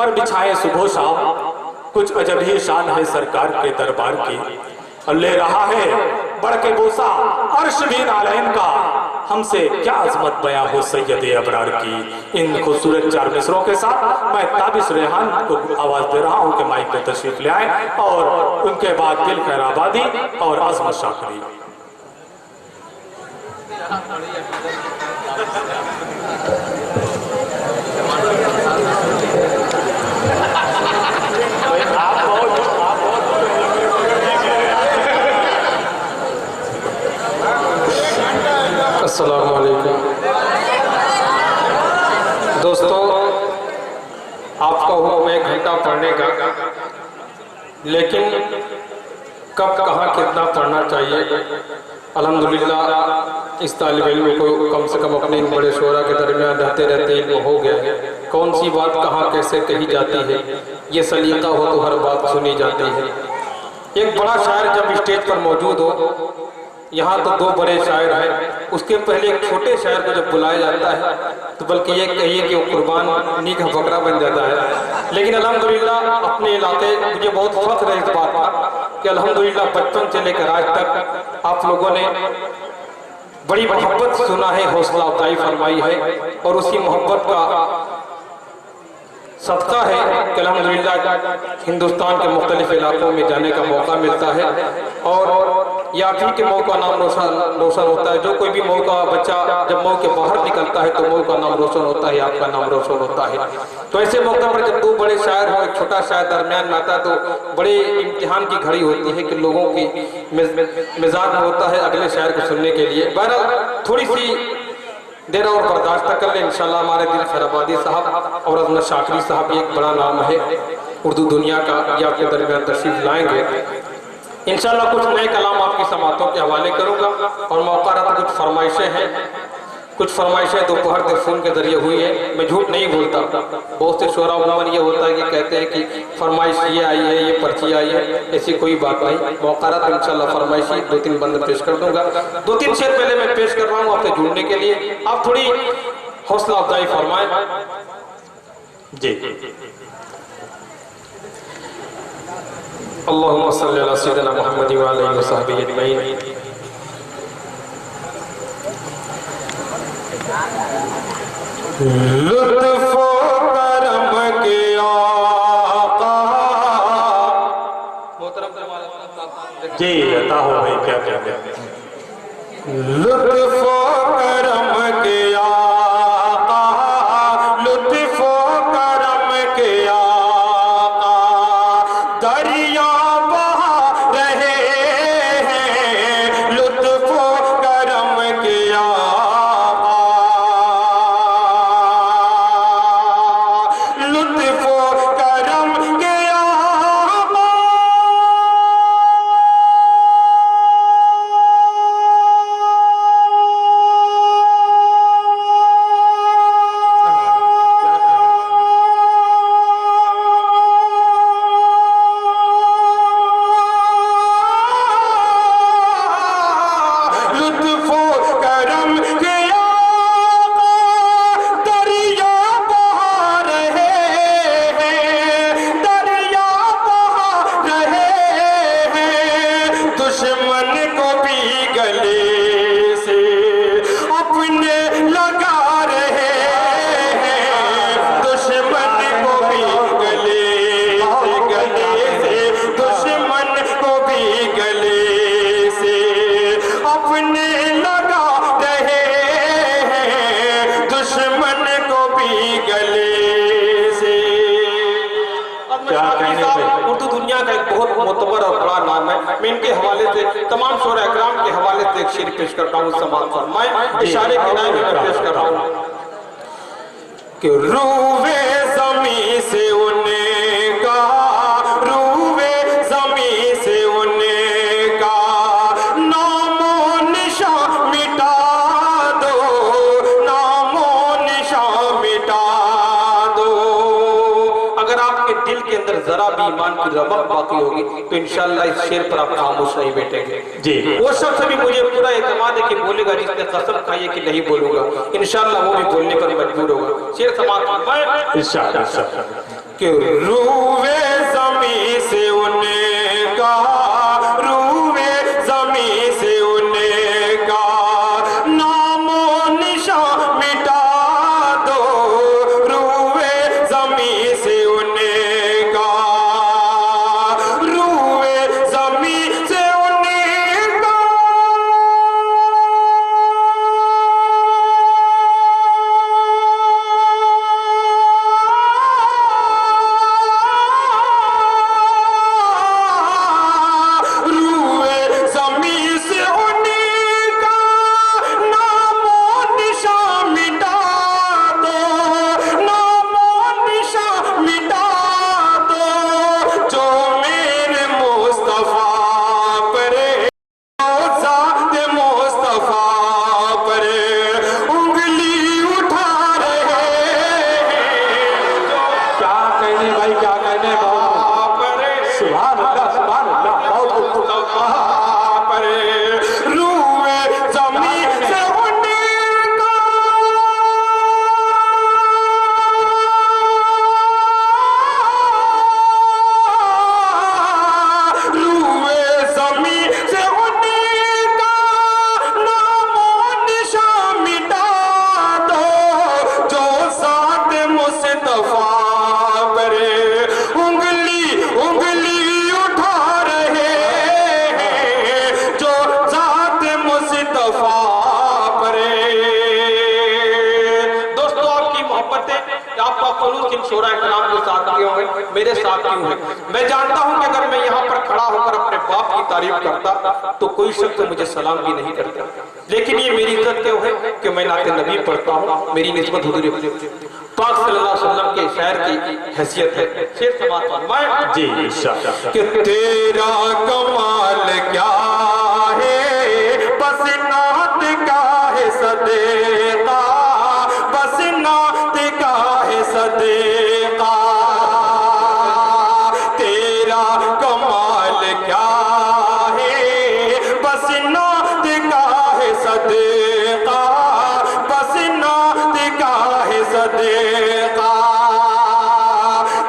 पर बिछाए सुबह शाम, कुछ अजब ही शान है सरकार के दरबार की। और ले रहा है बढ़ के बोसा अर्श भी नालैन का, हमसे क्या अजमत बयां हो सैयद अबरार की। इन खूबसूरत 4 मिसरों के साथ मैं ताबिश रेहान को आवाज दे रहा हूं कि माइक पे तशरीफ ले आए और उनके बाद दिल खैराबादी और आजमत शाकरी। अस्सलाम वालेकुम दोस्तों, आपका हुक्म 1 घंटा पढ़ने का, लेकिन कब कहाँ कितना पढ़ना चाहिए। अल्हम्दुलिल्लाह इस तालिब इल्म को कम से कम अपने इन बड़े शोरा के दरमियान रहते रहते इल्म हो गया है। कौन सी बात कहाँ कैसे कही जाती है, ये सलीका हो तो हर बात सुनी जाती है। एक बड़ा शायर जब स्टेज पर मौजूद हो, यहाँ तो 2 बड़े शायर हैं, उसके पहले एक छोटे शायर को जब बुलाया जाता है तो बल्कि ये कहिए कि वो कुर्बानी का बकरा बन जाता है। लेकिन अल्हम्दुलिल्लाह अपने इलाके मुझे बहुत फख्र है इस बात का कि अल्हम्दुलिल्लाह बचपन से लेकर आज तक आप लोगों ने बड़ी मोहब्बत सुना है, हौसला अफजाई फरमाई है, और उसी मोहब्बत का सदका है कि अल्हम्दुलिल्लाह हिंदुस्तान के मुख्तलिफ इलाकों में जाने का मौका मिलता है और या आप ही के मऊ का नाम रोशन होता है। जो कोई भी मऊ का बच्चा जब मऊ के बाहर निकलता है तो मऊ का नाम रोशन होता है, आपका नाम रोशन होता है। तो ऐसे मौके पर जब 2 बड़े शायर हो, एक छोटा शायर दरमियान में आता है तो बड़े इम्तिहान की घड़ी होती है कि लोगों की मिजाज में होता है अगले शायर को सुनने के लिए। बहरहाल थोड़ी सी देर और बर्दाश्त कर ले, इंशाल्लाह हमारे दिल खैराबादी साहब और अजमत शाकरी साहब एक बड़ा नाम है उर्दू दुनिया का, ये आपके दरमियान तशरीफ लाएंगे। इंशाल्लाह कुछ नए कलाम आपकी समातों के हवाले करूंगा और मौका रहा तो कुछ फरमाइशें दोपहर के फोन के जरिए हुई है। मैं झूठ नहीं बोलता, बहुत से शोरा उम्मन ये होता है कि कहते हैं कि फरमाइश ये आई है, ये पर्ची आई है, ऐसी कोई बात नहीं। मौका रहा तो इंशाल्लाह फरमाइशी 2-3 बंद पेश कर दूंगा। 2-3 शेर पहले मैं पेश कर रहा हूँ आपसे जुड़ने के लिए, आप थोड़ी हौसला अफजाई फरमाएं जी। अल्लाहुम्मा सल्ली अला सय्यिदिना मुहम्मद व आलिहि व सहबिहि अजमईन। लुत्फ़ो करम के आका जी अता हो भाई, क्या क्या लुत्फ़ो करम के आका, लुत्फ़ो करम के आका, दरिया बहा रहे हैं, लुत्फ़ो करम के आका, लुत्फ़ो करम के आका। उर्दू दुनिया का एक बहुत मोतबर और बड़ा नाम है। मैं इनके हवाले से तमाम शोरा इकराम के हवाले से एक शेर पेश करता हूँ, समाअत फरमाएं। इशारे के नाम में मैं पेश कर रहा हूँ कि रूवे ज़मीं से उनका, रूवे ज़मीं से उनका नामो निशान मिटा दो, नामो निशान मिटा दो। अगर आपके दिल के अंदर जरा भी ईमान की रमक बाकी होगी तो इंशाअल्लाह इस शेर पर आप खामोश नहीं बैठेंगे जी। वो शख्स भी मुझे पूरा एतमाद है कि बोलेगा जिसने कसम खाई है कि नहीं बोलूंगा, इंशाअल्लाह वो भी बोलने पर मजबूर होगा। शेर समाप्त कि रूवे ज़मीं से उनका, रूवे ज़मीं से उनका नामो निशान मिटा दो, रूवे ज़मीं से उनका, रूवे ज़मीं से उनका, रूवे ज़मीं से उनका नामो निशान मिटा दो, नामो निशान मिटा दो, जो मेरे मुस्तफा पर, ज़ात मुस्तफा पर उंगली उठा रहे हैं। क्या कहने भाई, क्या कहने सुभान अल्लाह, सुभान अल्लाह, बहुत मुस्तफा पर रूए ज़मीं से उनका, रूए ज़मीं से उनका नामो निशान मिटा दो, जो ज़ात मुस्तफा पर उंगली उंगली उठा रहे हैं, जो ज़ात मुस्तफा पर। दोस्तों, आपकी मोहब्बतें, आपका खुलूस इन शोरा इकराम के साथ क्यों है, मेरे साथ क्यों है? मैं जानता हूं कि अगर मैं यहाँ पर खड़ा होकर अपने बाप की तारीफ करता तो कोई शख्स मुझे सलाम भी नहीं करता, लेकिन ये मेरी इज्जत क्यों है कि मैं नाते नबी पढ़ता हूँ, मेरी निस्बत हुजूर पाक सल्लल्लाहु अलैहि वसल्लम के शायर की हैसियत है। शेर समात फरमाए जी इंशाअल्लाह। कि तेरा कमाल क्या है, बस नात का है सदेका, बस नात का है सदेका, तेरा कमाल क्या है, बस नात का है सदेका, बस नात का है सदेका,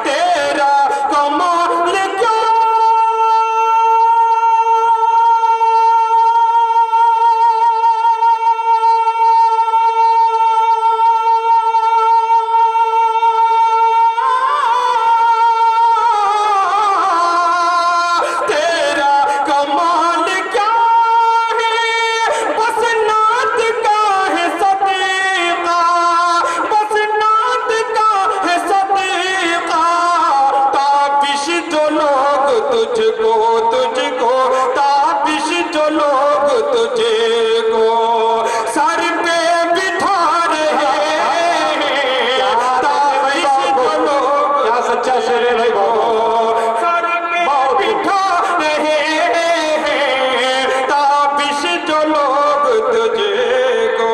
तेरा कमाल क्या, तेरा कमाल क्या है, बस नात का है सदीका, बस नात का है सदीका, ताबिश जो लोग तुझको, तुझको ताबिश जो लोग तुझको सर पे बिठा रहे हैं, ताबिश जो लोग, क्या सच्चा शेर है भाई, बहुत सर पे बिठा रहे हैं, ताबिश जो लोग तुझको।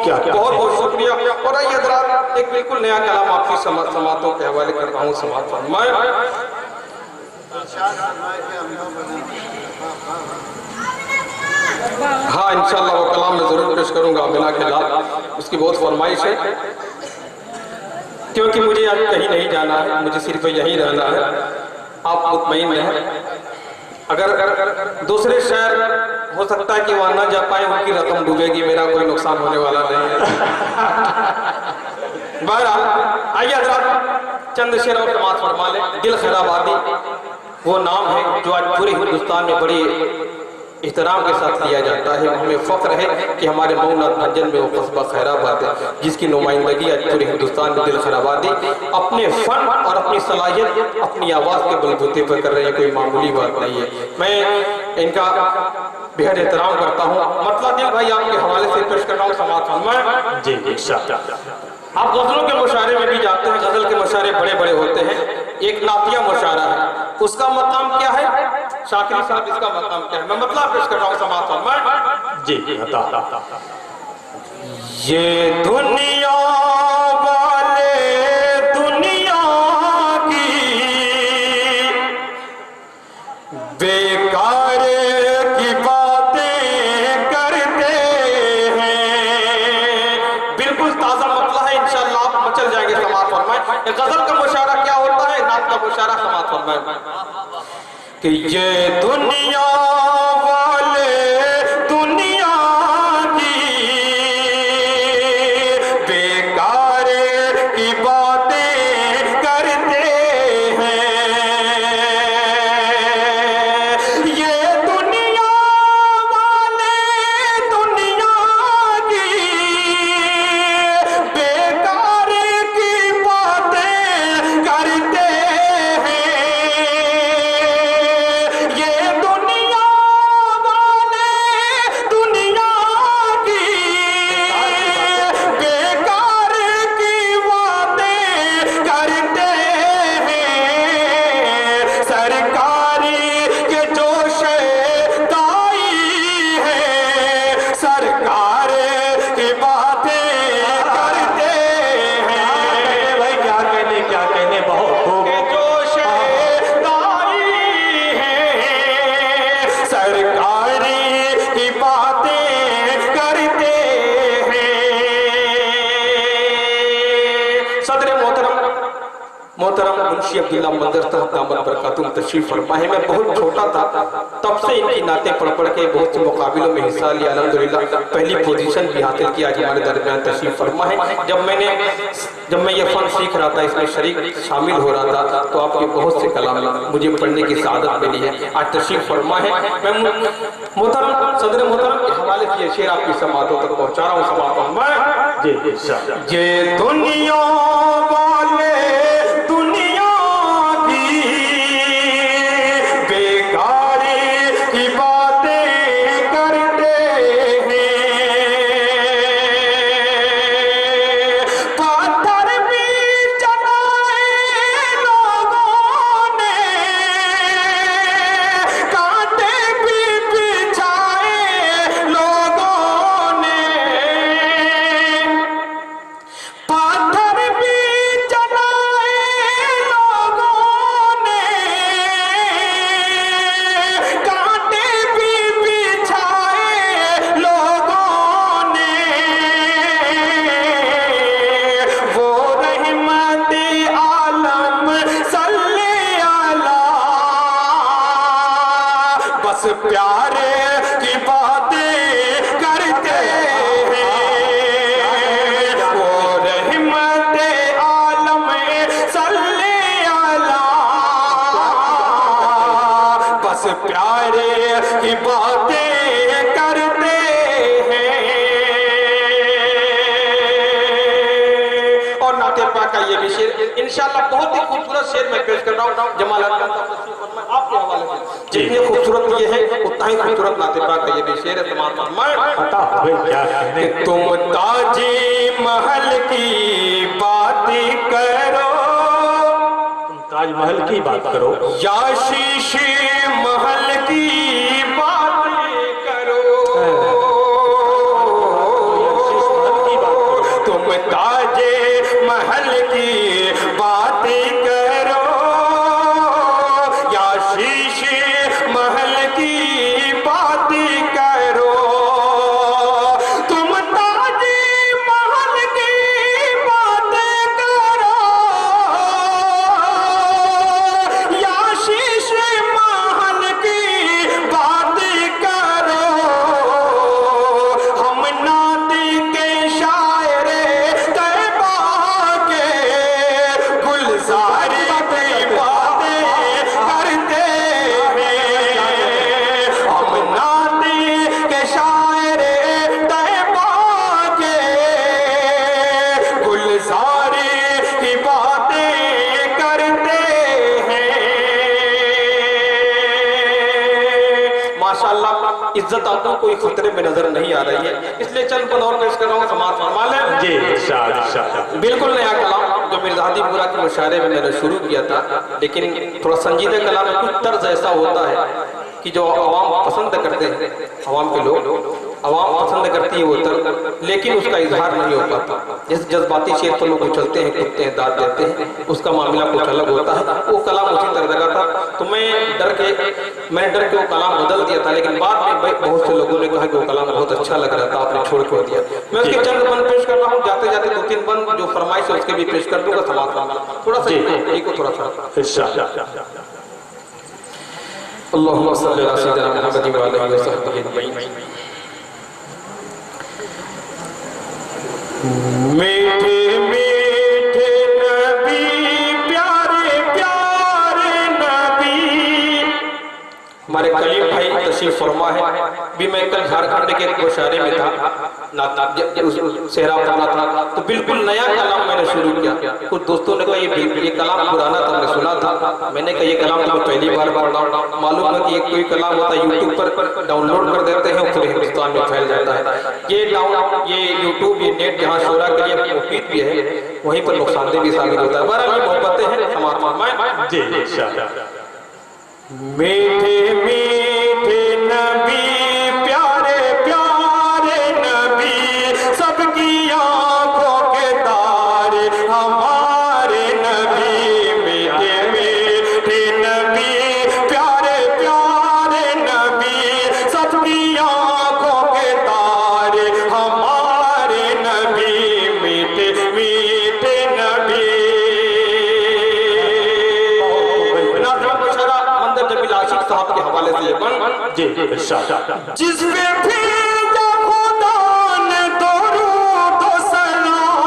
क्या क्या बहुत बहुत शुक्रिया। और आइए हज़रात, एक बिल्कुल नया कलाम आपकी समातों के हवाले कर रहा हूँ। समात फरमाए। हाँ, इंशाअल्लाह वो कलाम मैं जरूर पेश करूंगा बिना के लाभ, उसकी बहुत फरमाइश है, क्योंकि मुझे आज कहीं नहीं जाना है, मुझे सिर्फ यहीं रहना है। आप मुतमईन रहें, अगर दूसरे शहर हो सकता है कि वहां ना जा पाए, उनकी रकम डूबेगी, मेरा कोई नुकसान होने वाला नहीं है। बहरहाल आइए हज़रात, चंद शेर और समात फरमा ले। दिल खैराबादी वो नाम है जो आज पूरे हिंदुस्तान में बड़ी एहतराम के साथ लिया जाता है। हमें फख्र है कि हमारे मऊनाथ भंजन में वो कस्बा खैराबाद है, जिसकी नुमाइंदगी आज पूरे हिंदुस्तान में दिल खैराबादी अपने फन और अपनी सलाहियत, अपनी आवाज़ के बलबूते पर कर रहे हैं। कोई मामूली बात नहीं है। मैं इनका बेहद एहतराम करता हूँ। मतलब दिल भाई आपके हवाले से पेश कर रहा हूँ समात फरमाए। जी इंशाअल्लाह। आप गजलों के मुशायरे में भी जाते हैं, गजल के मुशायरे बड़े बड़े होते हैं। एक नातिया मुशायरा है, उसका मकाम क्या है? शाकिरी साहब, इसका मकाम क्या है? मैं मतलब पेश कर रहा हूँ समात फरमाए। जी बता। ये दुनिया वाले दुनिया की बेकार की बातें करते हैं। बिल्कुल ताजा मतलब है, इंशाअल्लाह आप गजल का मुशायरा क्या होता है, नात का मुशायरा समात फरमाए कि ये दुनिया वाले दुनिया की बेकार की बातें करते हैं, ये दुनिया वाले दुनिया की बेकार की बातें करते हैं, ये दुनिया वाले दुनिया की बेकार की बातें करते हैं, सरकारी के जोश दाई है, सरकार की बातें करते हैं। भाई क्या कहने बहुत खूब। के जोश दाई है, सरकारी की बातें करते हैं। सदर मोहतरम मुंशी अब्दुल्ला मंदर साहब दामद बरकातुहू तशरीफ फरमा है। मैं बहुत छोटा था तब से इनकी नातें पढ़ के बहुत से मुकाबलों में हिस्सा लिया, अल्हम्दुलिल्लाह पहली पोजीशन भी हासिल किया। आज हमारे दरमियान तशरीफ फरमा है। जब मैं ये फन सीख रहा था, इसमें शरीक शामिल हो रहा था, तो आपके बहुत से कलाम मुझे पढ़ने की सआदत मिली है। आज तशरीफ फरमा है। मैं मोहतरम सदर मोहतरम के हवाले से ये शेर आपकी समातों तक पहुंचा रहा हूँ। समात मैं जी ये दुनिया वाले दुनिया की बेकारी की बातें करते हैं, पत्थर भी चलाए लोगों ने, कांटे भी बिछाए लोगों ने, पत्थर भी चलाए लोगों ने, कांटे भी बिछाए लोगों ने, वो रहमत आलम सल्ले अला, बस प्यारे की बातें करते हैं, वो रहमत आलम सल्ले अला, बस प्यारे की बातें करते हैं। और नाते पाक का ये भी शेर इंशाअल्लाह बहुत ही खूबसूरत शेर मैं पेश कर रहा हूँ। जमाल आपके हवाले से जितनी खूबसूरत ये है उतना ही खूबसूरत नाते पाक का ये भी शेर है। तमाम पता हो क्या कहने। तुम ताज महल की बात करो, तुम ताजमहल की बात करो या शीशे महल की बात करो, तुम ताज महल की बात करो, या शीशे महल की बात करो, तुम ताज महल की बात करो, या शीशे महल की बात करो, हम नाती के शायर तैबा के गुलजार की बातें करते हैं, हम नाती के शायर तैबा के गुलजार की बातें करते हैं। माशाअल्लाह इज्जत आपको कोई खतरे में नजर नहीं आ रही है, इसलिए चंद पद और पेश कर रहा हूँ। समात फरमा लें। जी इरशाद। बिल्कुल नया कलाम जो मिर्जादीपुरा के मुशायरे में मैंने शुरू किया था, लेकिन थोड़ा संजीदा कलाम में कुछ तर्ज ऐसा होता है कि जो आवाम पसंद करते हैं, आवाम के लोग आवाम पसंद करती है वो तर्ज, लेकिन उसका इजहार नहीं हो पाता। जैसे जज्बाती शेर पर लोग उछलते हैं, कूदते हैं, दाद देते हैं, उसका मामला कुछ अलग होता है। वो कलाम उसी तरह कर देगा था, तो मैंने डर के वो कलाम बदल दिया था, लेकिन बाद में बहुत से लोगों ने कहा कि वो कलाम बहुत अच्छा लग रहा था, आपने छोड़ क्यों दिया। मैं उसके चंद बंद पेश कर रहा हूँ, जाते जाते 2-3 बंद जो फरमाइश है उसके भी पेश कर दूंगा, समाप्त होगा थोड़ा सा एक को थोड़ा सा अल्लाहुम्मा सल्ली अला सय्यिदिना मुहम्मद व आलिहि व सहबिहि अजमईन। मीठे मीठे नबी, प्यारे प्यारे नबी। हमारे कलीम भाई तशरीफ फरमा है। भी मैं कल झारखंड के एक मुशायरे में था, सेहरा पढ़ा था, तो बिल्कुल नया कलाम मैंने शुरू किया। कुछ दोस्तों ने कहा ये कलाम पुराना था, मैं सुना था। मैंने कहा ये कलाम तो मैं पहली बार पढ़ रहा हूँ। मालूम है कि एक कोई कलाम होता है यूट्यूब पर डाउनलोड कर देते हैं, पूरे हिंदुस्तान में फैल जाता है। ये यूट्यूब, ये नेट जहाँ शोरा के लिए मुफीद भी है, वहीं पर नुकसानदेह भी साबित होता है। बहरहाल ये मोहब्बतें हैं, समाप्त जी मीठे मीठे नबी, प्यारे प्यारे नबी, सबकी आंखों के तारे हमारे नबी। मीठे मीठे नबी, प्यारे प्यारे नबी, सबकी आंखों के तारे हमारे नबी। मीठे मीठे नबी। साहब के हवाले से ये बन जी जिसपे भेजा खुदा ने दरूद व सलाम,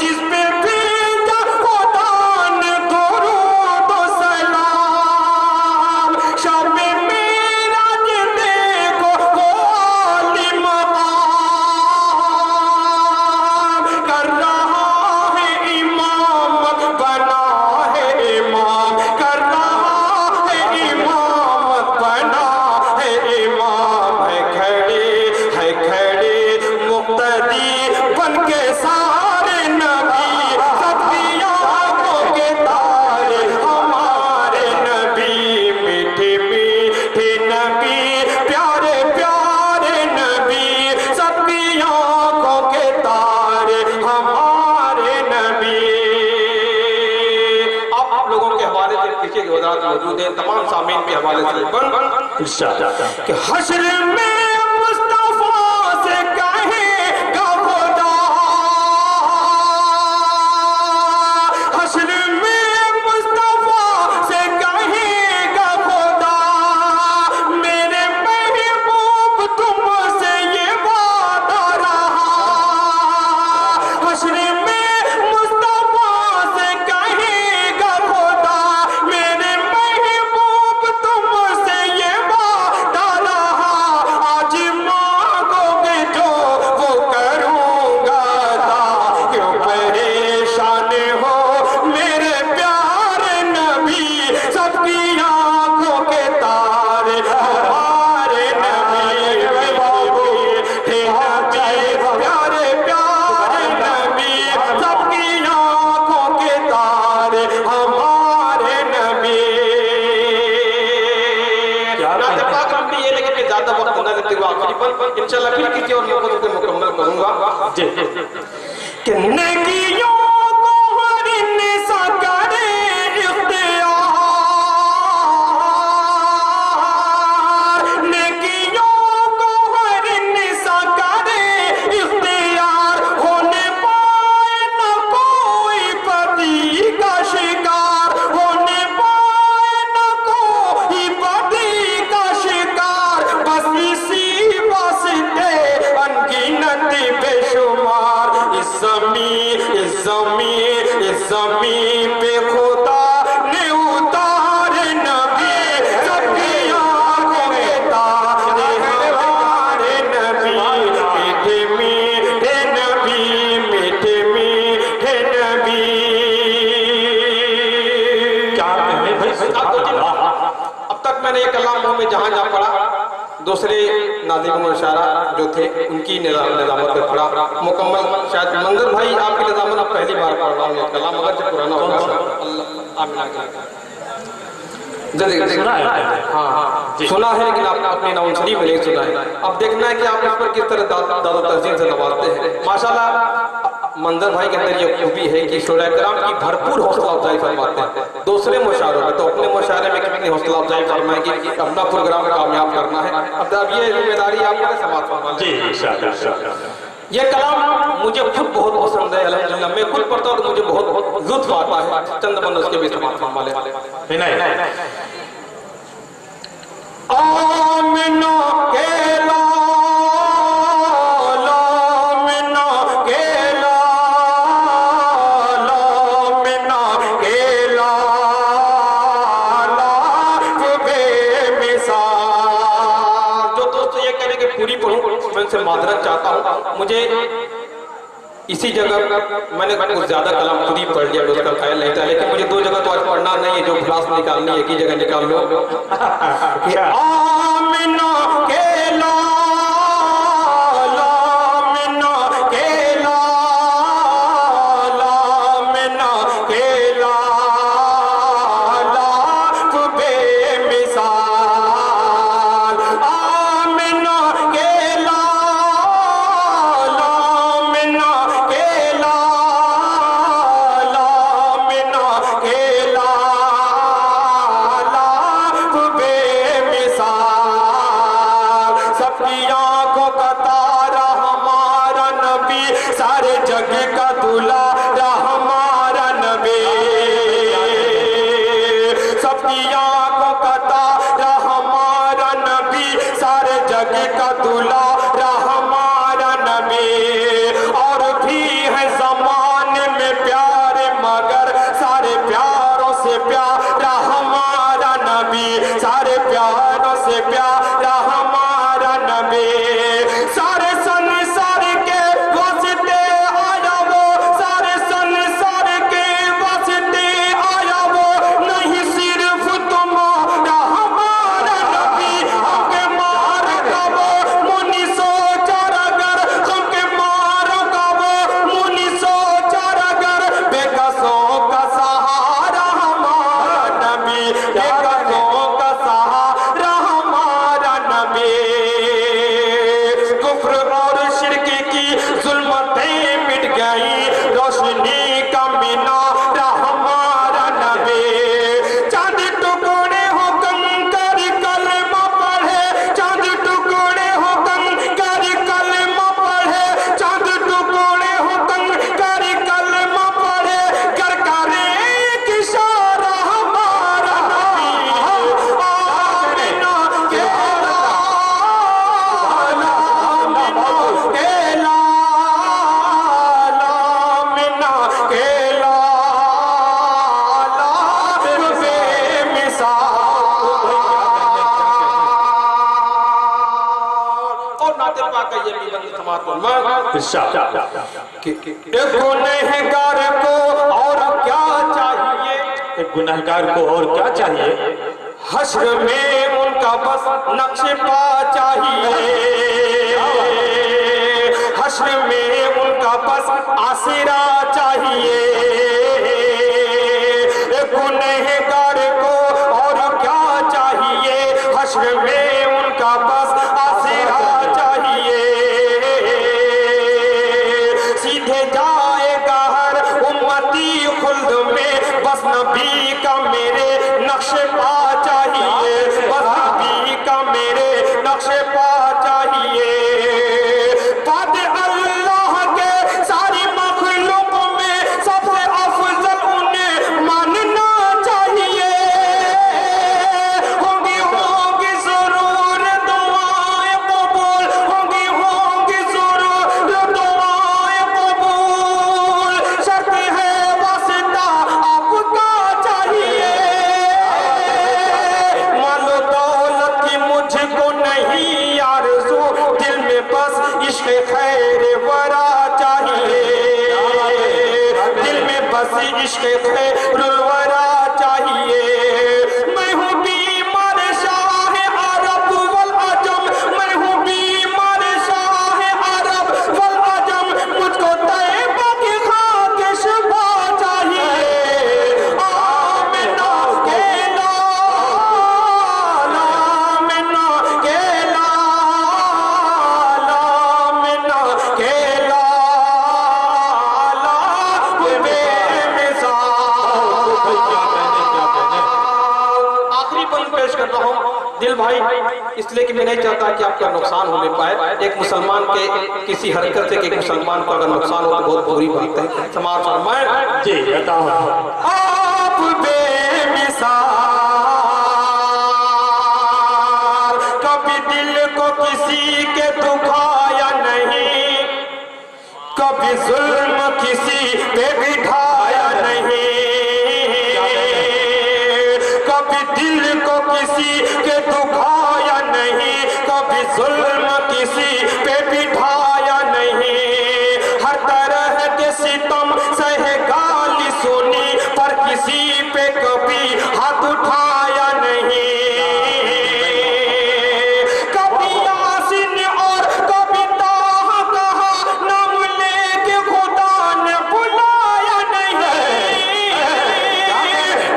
जिसपे भेजा खुदा ने दरूद व सलाम। शब मेराज देखो वाली मकाम, कर रहा मौजूद है, तमाम सामीन के हवाले से बन कि हश्र में मुस्तफा से कहेगा खुदा, हश्र में मुस्तफा से कहेगा खुदा, मेरे महबूब तुमसे ये वादा रहा। हश्र में मुस्तफा से कहेगा खुदा, मेरे तुमसे ये वादा रहा। आज मांगोगे जो वो करूंगा था, क्यों परेशान हो मेरे प्यारे नबी, सबकी आंखों के तारे हमारे नबी। बाबू हे नबी, प्यारे प्यारे नबी, सबकी आंखों के तारे हमारे नबी। ज्यादा वक्त न लेते हुए आखिरी पर इंशाल्लाह फिर किसी और मौके पे मुकम्मल करूंगा कि नेकियों को हर इंसान करे इख्तियार, नेकियों को हर इंसान करे इख्तियार, होने पाए न कोई पति का शिकार, होने पाए न कोई पति का शिकार। बस इसी वास्ते अनगिनत बेशुमार इस ज़मीन पे खुदा ने उतारे नबी, सबकी आंखों के तारे हमारे नबी। मीठे मीठे नबी, मीठे मीठे नबी। क्या कहने भाई। अब तक मैंने एक कलाम में जहां जहां पढ़ा, दूसरे नाज़िम और इशारा जो थे उनकी निज़ामत पे पढ़ा मुकम्मल। शायद मंजर भाई आपकी निज़ामत अब पहली बार पढ़ रहा हूँ, कलाम अगर से पुराना होगा सुना है, लेकिन आपने अपनी नाउन शरीफ में नहीं सुना है। अब देखना है कि आप इस पर किस तरह दादो तज़ीम से नवाजते हैं। माशाल्लाह मंजर भाई के अंदर ये खूबी है कि शोरा कराम की भरपूर हौसला अफजाई फरमाते हैं दूसरे मुशायरों में, तो अपने मुशायरे में कितनी हौसला अफजाई फरमाएंगे कि अपना प्रोग्राम कामयाब करना है। अब ये जिम्मेदारी आपको समाज फरमा जी इंशाअल्लाह। ये कलाम मुझे खुद बहुत पसंद है अल्हम्दुलिल्लाह, मैं खुद पढ़ता हूँ तो मुझे बहुत लुत्फ आता है। चंद बंद उसके भी समाज फरमा ले। नहीं आमिना के से मादरत चाहता हूँ, मुझे इसी जगह मैंने कुछ ज्यादा कलाम खुद ही पढ़ लिया, उसका ख्याल नहीं था, लेकिन मुझे 2 जगह तो आज पढ़ना नहीं है, जो क्लास निकालनी है एक ही जगह निकाल लो। आमिना के गुनहगार को और क्या चाहिए, एक गुनहगार को और क्या चाहिए, हश्र में उनका बस नक्श पा चाहिए, हश्र में उनका बस आसिरा चाहिए। गुनहगार को और क्या चाहिए, हश्र में उनका बस आसिरा चाहिए। सीधे जाएगा हर उम्मती खुल्द में, बस नबी का मेरे नक्शे पा चाहिए, बस नबी का मेरे नक्शे पा चाहिए। बाद अल्लाह के सारी मखलूक में सबसे अफजल उन्हें मानना चाहिए। होंगी होंगी जरूर दुआएं कबूल, होंगी होंगी जरूर दुआएं कबूल, शर्त है वास्ता आपका चाहिए। मालो दौलत की मुझको नहीं आरज़ू, दिल में बस इश्क़ खैर वरा चाहिए, दिल में बस इश्क़ खैर वरा चाहिए। मैं हूँ बीमार शाह अरब वल अजम, मैं हूँ बीमार शाह अरब वल अजम, मुझको तैयबा की खाक शफा चाहिए। आमिना के लाल, आमिना के लाल, आमिना के लाल, दिल भाई, इसलिए कि मैं नहीं चाहता कि आपका नुकसान होने पाए। एक मुसलमान के किसी हरकत से एक मुसलमान को अगर नुकसान हो तो बहुत बुरी बात है। समाज फरमाए जी बताओ। आप बेमिसाल, कभी दिल को किसी के दुखाया नहीं, कभी जुल्म किसी पे बिठाया नहीं, कभी दिल को किसी के दुखाया नहीं, कभी जुल्म किसी पे बिठाया नहीं। हर तरह के सितम सहे गाली सुनी, पर किसी पे कभी हाथ उठाया नहीं। कभी यासीन और कभी ताहा कहा, नाम लेके खुदा ने बुलाया नहीं।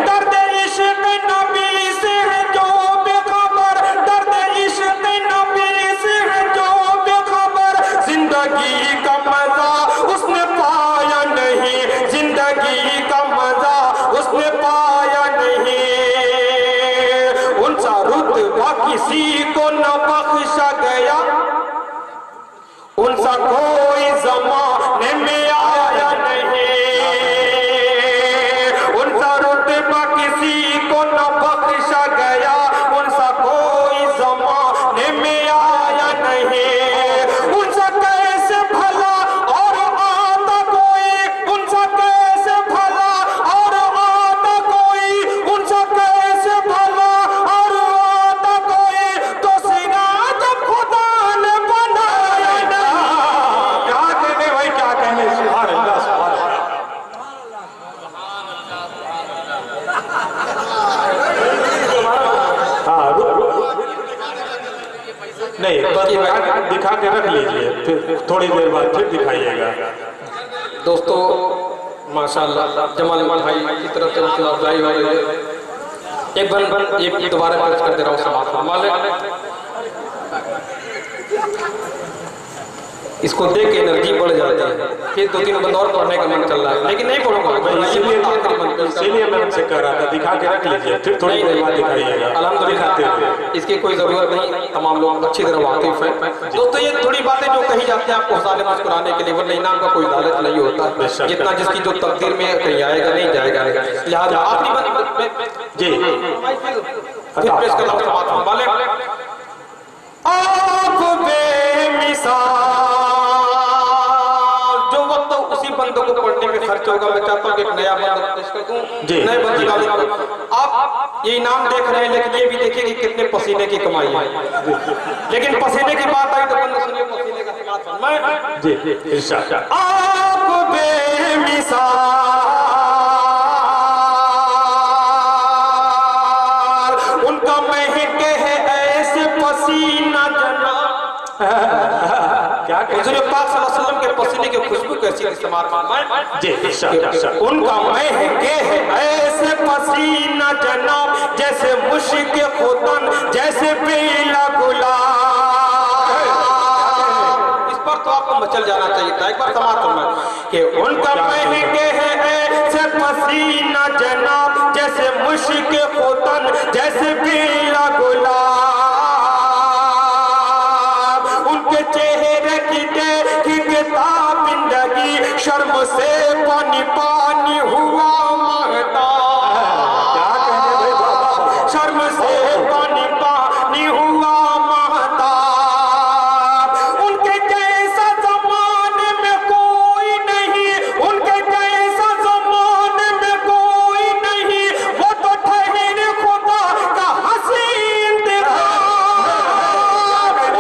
दर्द इश्क नबी से है जो बेखबर, दर्द इश्क नबी से है जो बेखबर, जिंदगी का मजा उसने पाया नहीं, जिंदगी का मजा उसने पाया नहीं। उनसा रुतबा किसी को न बख्शा गया, उनसा कोई जमाने में आया नहीं, उनसा रुतबा किसी को न बख्शा गया, उनसा कोई जमाने में आया नहीं। उनसा कैसे भला और आता कोई, उनसा कैसे भला और आता कोई, उनसा कैसे भला और आता कोई, तो सिराज खुदा ने बनाया नहीं। क्या कहने भाई, क्या कहने। सुभान अल्लाह, सुभान अल्लाह। हाँ नहीं, बस दिखा के रख लीजिए, फिर थोड़ी देर बाद फिर दिखाइएगा। दोस्तों माशाअल्लाह जमाल भाई की तरफ से हौसला अफजाई हो रही है। एक दोबारा पेश कर दे रहा हूँ समाज मालिक, इसको देख के एनर्जी बढ़ जाती है, फिर 2-3 बंद और पढ़ने का मन चल रहा है, लेकिन नहीं पढ़ूंगा। इसीलिए मैं उनसे कह रहा था दिखा के रख लीजिए, फिर थोड़ी देर बाद दिखाइएगा। अल्हम्दुलिल्लाह इसकी कोई जरूरत नहीं, तमाम लोग अच्छी तरह वाकिफ है। दोस्तों ये थोड़ी बातें जो कही जाती हैं आपको हंसाने मुस्कुराने के लिए, वरना इनाम का कोई लालच नहीं होता, जितना जिसकी जो तकदीर में कहीं आएगा नहीं जाएगा। लिहाजा आखिरी बात जी फिर पेश कर रहा हूं वाले, आप बेमिसाल, जो वक्त उसी बंदे को पढ़ने में खर्च होगा। मैं चाहता हूँ कि एक नया बंदा पेश कर दूं, नए बंदे का आप ये इनाम देख रहे हैं, लेकिन ये भी देखिए कि कितने पसीने की कमाई है। लेकिन पसीने की बात आई तो बंदा सुनिए पसीने का समाज फरमाए जी इरशाद। आप बेमिसाल, उनका महके है ऐसे पसीना जना। क्या हुजूर पाक सल्लल्लाहु अलैहि वसल्लम के पसीने की खुशबू कैसी इस्तेमाल फरमाए जी इरशाद। उनका महके है ऐसे पसीना जनाब, जैसे मुश्क खुतन, जैसे पीला गुलाब। इस पर तो आपको मचल जाना चाहिए था। एक बार समाप्त करना कि उनका महके है ऐसे पसीना जनाब, जैसे मुश्क खुतन, जैसे पीला गुलाब। उनके चेहरे की देखी किताबिंदगी, शर्म से पानी पानी हुआ महता। शर्म से पानी पानी हुआ महता। उनके जैसा जमाने में कोई नहीं, उनके जैसा जमाने में कोई नहीं, वो तो ठहरे खुदा का हसीन देखा।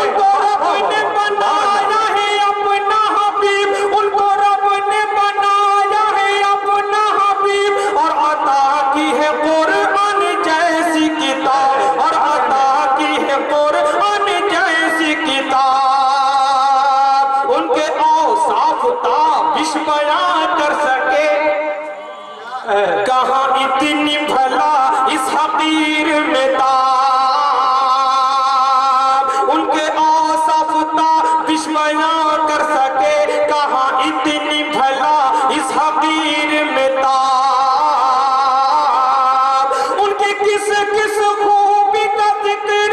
उनको रब ने बनाया है अपना हबीब, उनको रब ने बनाया है अपना हबीब, और अता की है कुरान जैसी किताब, और अता की है कुरान जैसी किताब। उनके औसाफ ताबिश बयां कर सके, कहाँ इतनी भला इस हकीर में ताब। उनके औसाफ ताबिश बयां कर सके, कहाँ इतनी भला इस हकीर में ताब। उनकी किस किस खूबी का जिक्र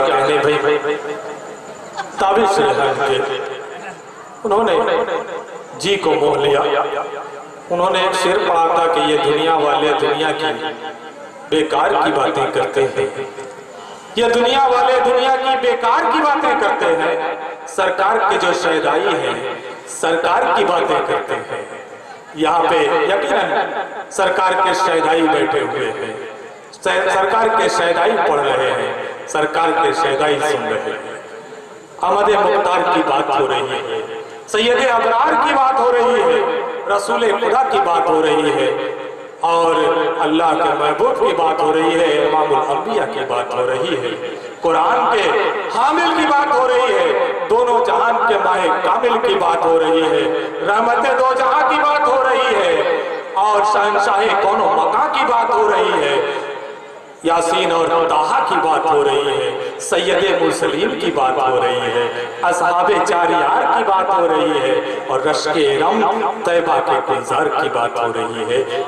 कहने भाई। ताबिश के उन्होंने जी को मोह लिया। उन्होंने एक शेर पढ़ा था कि ये दुनिया वाले दुनिया की बेकार की बातें करते हैं, ये दुनिया वाले दुनिया की बेकार की बातें करते हैं, सरकार के जो शहदाई हैं सरकार की बातें करते हैं। यहाँ पे यकीनन सरकार के शहदाई बैठे हुए हैं, सरकार के शहदाई पढ़ रहे हैं, सरकार के शहदाई सुन रहे हैं। अहमद मुख्तार की बात हो रही है, सैयद अबरार की बात हो रही है, रसूल खुदा की बात हो रही है और अल्लाह के महबूब की बात हो रही है, इमामुल अंबिया की बात हो रही है, कुरान के हामिल की बात हो रही है, दोनों जहान के माहे कामिल की बात हो रही है, रहमत दो जहां की बात हो रही है और शहंशाहे कौनो मकां की बात हो रही है, यासीन और ताहा की बात हो रही है, सैयद मुरसलीन की बात हो रही है, असहाबे चारियार की बात हो रही है और रश्के रम तैबा के गुलजार की बात हो रही है।